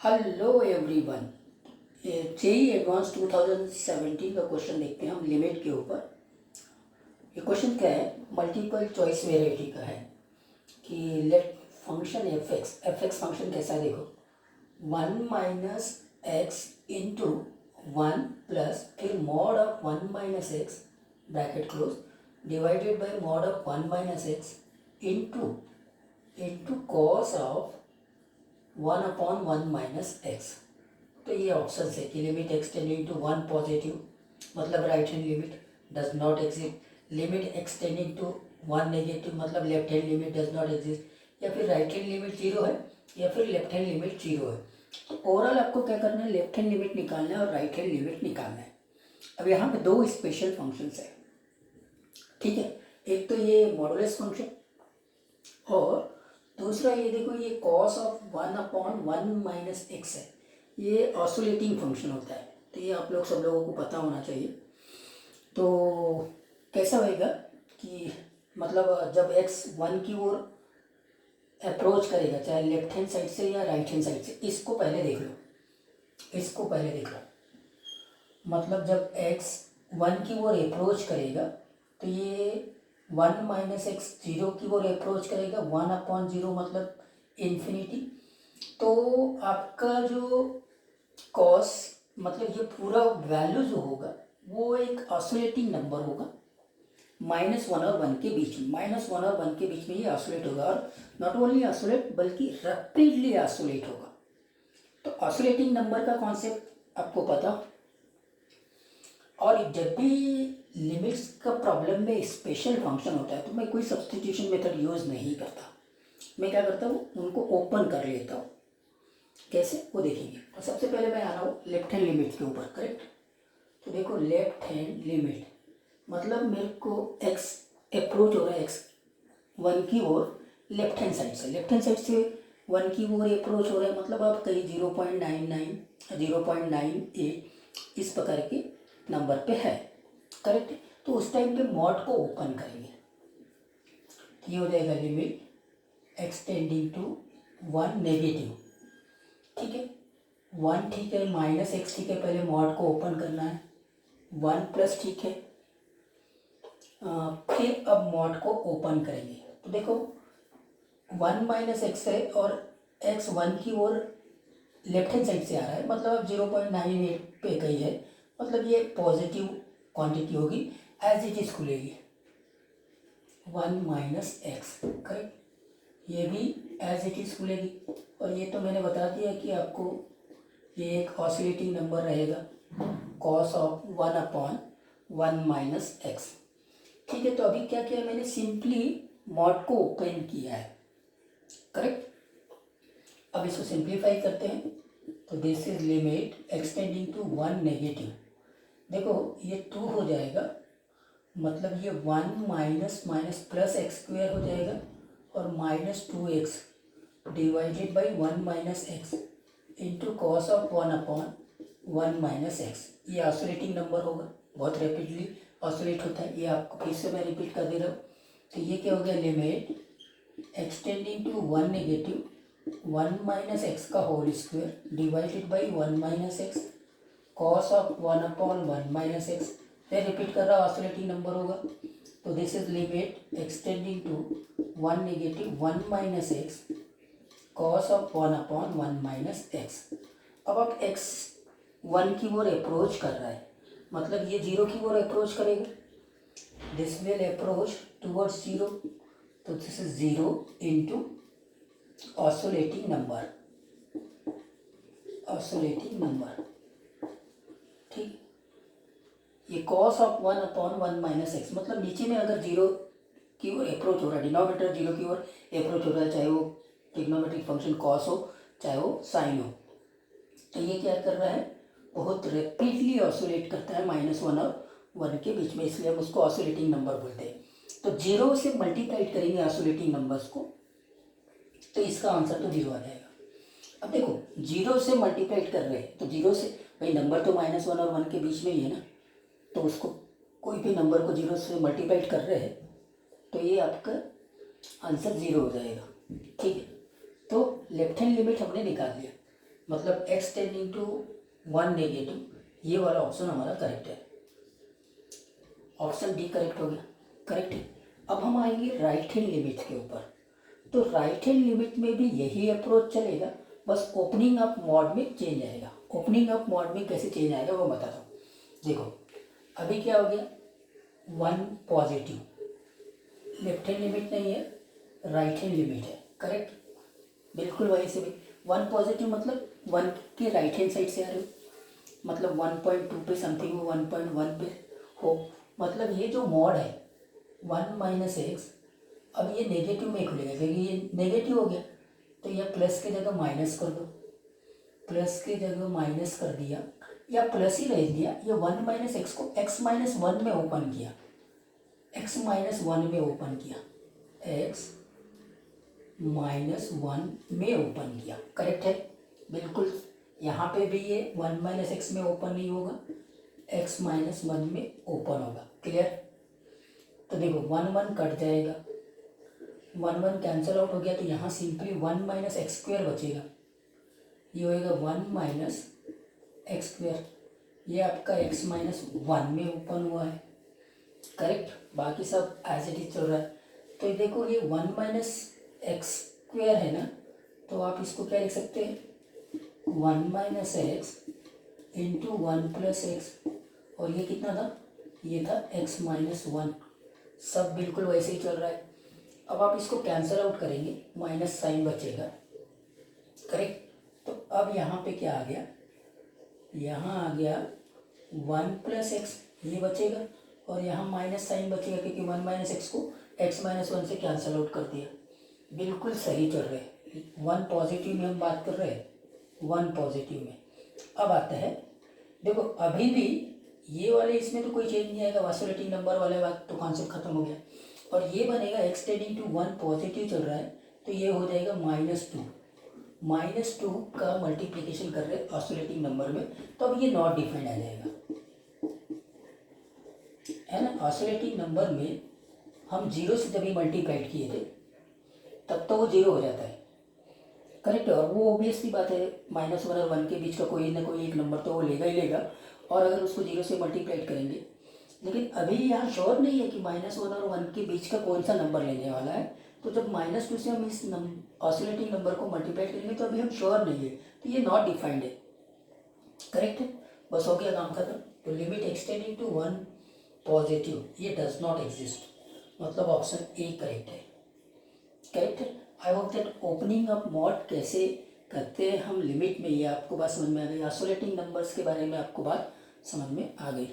Hello everyone. ये JEE advance 2017 का question देखते हैं हम लिमिट के ऊपर। ये क्वेश्चन क्या है, मल्टीपल चॉइस वेराइटी का है कि let function f x function कैसा है देखो, 1 - x × 1 प्लस फिर mod of 1 - x bracket close divided by mod of 1 - x into cos of 1/1 - x। तो ये ऑप्शन है कि लिमिट एक्सटेंडिंग टू 1 पॉजिटिव मतलब right hand limit does not exist, limit extending to 1 negative मतलब left hand limit does not exist, या फिर right hand limit 0 है या फिर लेफ्ट हैंड लिमिट 0 है। तो ओवरऑल आपको क्या करना है, लेफ्ट हैंड लिमिट निकालना है और राइट हैंड लिमिट निकालना है। अब यहाँ पे दो स्पेशल फंक्शंस है, ठीक है। एक तो ये मॉडुलस फंक्शन और दूसरा ये देखो, ये कॉस ऑफ 1/1 - x है। ये ऑसिलेटिंग फंक्शन होता है, तो ये आप लोग सब लोगों को पता होना चाहिए। तो कैसा होएगा कि मतलब जब x 1 की ओर अप्रोच करेगा, चाहे लेफ्ट हैंड साइड से या राइट हैंड साइड से, इसको पहले देख लो, इसको पहले देख लो। मतलब जब x 1 की ओर अप्रोच करेगा तो ये 1 - x 0 की ओर अप्रोच करेगा, 1/0 मतलब इन्फिनिटी। तो आपका जो कॉस मतलब ये पूरा वैल्यू जो होगा वो एक ऑसिलेटिंग नंबर होगा, -1 और 1 के बीच में, -1 और 1 के बीच में ये ऑसिलेट होगा। और नॉट ओनली ऑसिलेट बल्कि रैपिडली ऑसिलेट होगा। तो ऑसिलेटिंग नंबर का कॉन्सेप्ट आपको पता। और जब भी लिमिट्स का प्रॉब्लम में स्पेशल फंक्शन होता है तो मैं कोई सब्स्टिट्यूशन मेथड यूज़ नहीं करता, मैं क्या करता हूँ उनको ओपन कर लेता हूँ। कैसे वो देखेंगे। तो सबसे पहले मैं आ रहा हूँ लेफ्ट हैंड लिमिट के ऊपर, करेक्ट। तो देखो लेफ्ट हैंड लिमिट मतलब मेरे को एक्स अप्रोच हो रहा है x 1 की ओर लेफ्ट हैंड साइड से, लेफ्ट हैंड साइड से 1 की ओर अप्रोच हो रहा है, मतलब आप कहीं 0.99 0.98 इस प्रकार के नंबर पे है, करेक्ट। तो उस टाइम पे मॉड को ओपन करेंगे, ये हो जाएगा लिमिट एक्सटेंडिंग टू 1 नेगेटिव, ठीक है। 1 ठीक है, -x ठीक है, पहले मॉड को ओपन करना है, 1 प्लस ठीक है। फिर अब मॉड को ओपन करेंगे तो देखो 1 - x है और x 1 की ओर लेफ्ट हैंड साइड से आ रहा है, मतलब अब 0.98 पे कहीं है, मतलब ये पॉजिटिव क्वांटिटी होगी, एज इट इज खुलेगी 1 - x, करेक्ट। ये भी एज इट इज खुलेगी। और ये तो मैंने बता दिया कि आपको ये एक ऑसिलेटिंग नंबर रहेगा, कॉस ऑफ 1/1 - x, ठीक है। तो अभी क्या किया मैंने, सिंपली मॉड को ओपन किया है, करेक्ट। अब इसको सिंप्लीफाई करते हैं तो this is limit extending to 1 negative, देखो ये 2 हो जाएगा, मतलब ये 1 minus minus plus x square हो जाएगा और -2x divided by 1 - x into cos of 1/1 - x। ये ऑसिलेटिंग नंबर होगा, बहुत रैपिडली ऑसिलेट होता है, ये आपको फिर से मैं रिपीट कर दे रहा हूँ। तो ये क्या हो गया, limit extending to 1 negative 1 - x का whole square divided by 1 - x cos of 1/1 - x। मैं रिपीट कर रहा हूँ, ऑसिलेटिंग नंबर होगा। तो this is limit extending to 1 negative 1 - x cos of 1/1 - x। अब आप x 1 की ओर अप्रोच कर रहा है, मतलब ये 0 की ओर अप्रोच करेगा, दिस विल अप्रोच टूवर्ड्स 0, तो this is 0 into oscillating number, oscillating number, ठीक। ये कॉस ऑफ 1/1 - x, मतलब नीचे में अगर 0 की ओर अप्रोच हो रहा है, डिनोमिनेटर 0 की ओर अप्रोच हो रहा है, चाहे वो ट्रिग्नोमेट्रिक फंक्शन कॉस हो चाहे वो साइन हो, तो ये क्या कर रहा है, बहुत रैपिडली ऑसिलेट करता है -1 और 1 के बीच में, इसलिए हम उसको ऑसिलेटिंग नंबर बोलते हैं। तो 0 से मल्टीप्लाइड करेंगे ऑसिलेटिंग नंबर्स को, तो इसका आंसर तो 0 आ जाएगा। अब देखो 0 से मल्टीप्लाइड कर रहे हैं तो 0 से, भाई नंबर तो -1 और 1 के बीच में ही है ना, तो उसको कोई भी नंबर को 0 से मल्टीप्लाइड कर रहे हैं तो ये आपका आंसर 0 हो जाएगा, ठीक है। तो लेफ्ट हैंड लिमिट हमने निकाल लिया, मतलब x टेंडिंग टू 1 नेगेटिव, ये वाला ऑप्शन हमारा करेक्ट है। ऑप्शन डी करेक्ट हो गया, करेक्ट है। अब हम आएंगे राइट हैंड लिमिट के ऊपर। तो राइट हैंड लिमिट में भी यही अप्रोच चलेगा, बस ओपनिंग अप मॉड में चेंज आएगा। ओपनिंग अप मॉड में कैसे चेंज आएगा वो बताता हूँ। देखो अभी क्या हो गया, 1 पॉजिटिव, लेफ्ट हैंड लिमिट नहीं है, राइट हैंड लिमिट है, करेक्ट। बिल्कुल वही से भी 1 पॉजिटिव मतलब 1 के राइट हैंड साइड से आ रहे हो, मतलब 1.2 पे समथिंग हो, 1.1 पे हो, मतलब ये जो मॉड है 1 माइनस एक्स, अब ये नेगेटिव में खुलेगा क्योंकि ये नेगेटिव हो गया, तो यह प्लस की जगह माइनस कर दो, प्लस की जगह माइनस कर दिया या प्लस ही रह दिया। ये 1 माइनस एक्स को x माइनस 1 में ओपन किया, x माइनस 1 में ओपन किया, x माइनस 1 में ओपन किया, करेक्ट है। बिल्कुल यहाँ पे भी ये 1 माइनस एक्स में ओपन नहीं होगा, x माइनस 1 में ओपन होगा, क्लियर। तो देखो 1 1 कट जाएगा, 1 1 कैंसिल आउट हो गया, तो यहाँ सिंपली 1 माइनस एक्स स्क्वेयर बचेगा, ये होएगा 1 माइनस एक्स स्क्वेयर, ये आपका x माइनस 1 में ओपन हुआ है, करेक्ट। बाकी सब एज इट इज चल रहा है। तो देखो ये 1 माइनस एक्स स्क्वेयर है ना, तो आप इसको क्या लिख सकते हैं, 1 minus x into 1 plus x, और ये कितना था, ये था x माइनस 1, सब बिल्कुल वैसे ही चल रहा है। अब आप इसको कैंसिल आउट करेंगे, माइनस साइन बचेगा, करेक्ट। तो अब यहाँ पे क्या आ गया, यहाँ आ गया 1 प्लस एक्स, ये बचेगा, और यहाँ माइनस साइन बचेगा क्योंकि 1 माइनस एक्स को x माइनस 1 से कैंसिल आउट कर दिया। बिल्कुल सही चल रहे हैं, 1 पॉजिटिव में हम बात कर रहे हैं, 1 पॉजिटिव में। अब आता है, देखो अभी भी ये वाले इसमें तो कोई चेंज नहीं आएगा, ऑसिलेटिंग नंबर वाले बात तो कॉन्सेप्ट खत्म हो गया, और ये बनेगा x टेंडिंग टू 1 पॉजिटिव चल रहा है, तो ये हो जाएगा -2, -2 का मल्टीप्लिकेशन कर रहे हैं ऑसिलेटिंग नंबर में, तो अब ये नॉट डिफाइंड आ जाएगा, है ना। ऑसिलेटिंग नंबर में हम 0 से जब भी मल्टीप्लाइड किए थे तब तो वो 0 हो जाता है, करेक्ट। और वो ऑब्वियसली बात है, -1 और 1 के बीच का कोई ना कोई एक नंबर तो वो लेगा ही लेगा, और अगर उसको 0 से मल्टीप्लाइड करेंगे, लेकिन अभी यहाँ श्योर नहीं है कि -1 और 1 के बीच का कौन सा नंबर लेने वाला है। तो जब -2 से हम इस ऑसिलेटिंग नंबर को मल्टीप्लाइड करेंगे तो अभी हम श्योर नहीं है, तो ये नॉट डिफाइंड है, करेक्ट है। बस हो गया काम खत्म। तो लिमिट एक्सटेंडिंग टू 1 पॉजिटिव, ये डज नॉट एग्जिस्ट, मतलब ऑप्शन ए करेक्ट है, करेक्ट है। I hope that opening up mod कैसे करते हैं हम लिमिट में, ये आपको बात समझ में आ गई। ऑसिलेटिंग नंबर्स के बारे में आपको बात समझ में आ गई।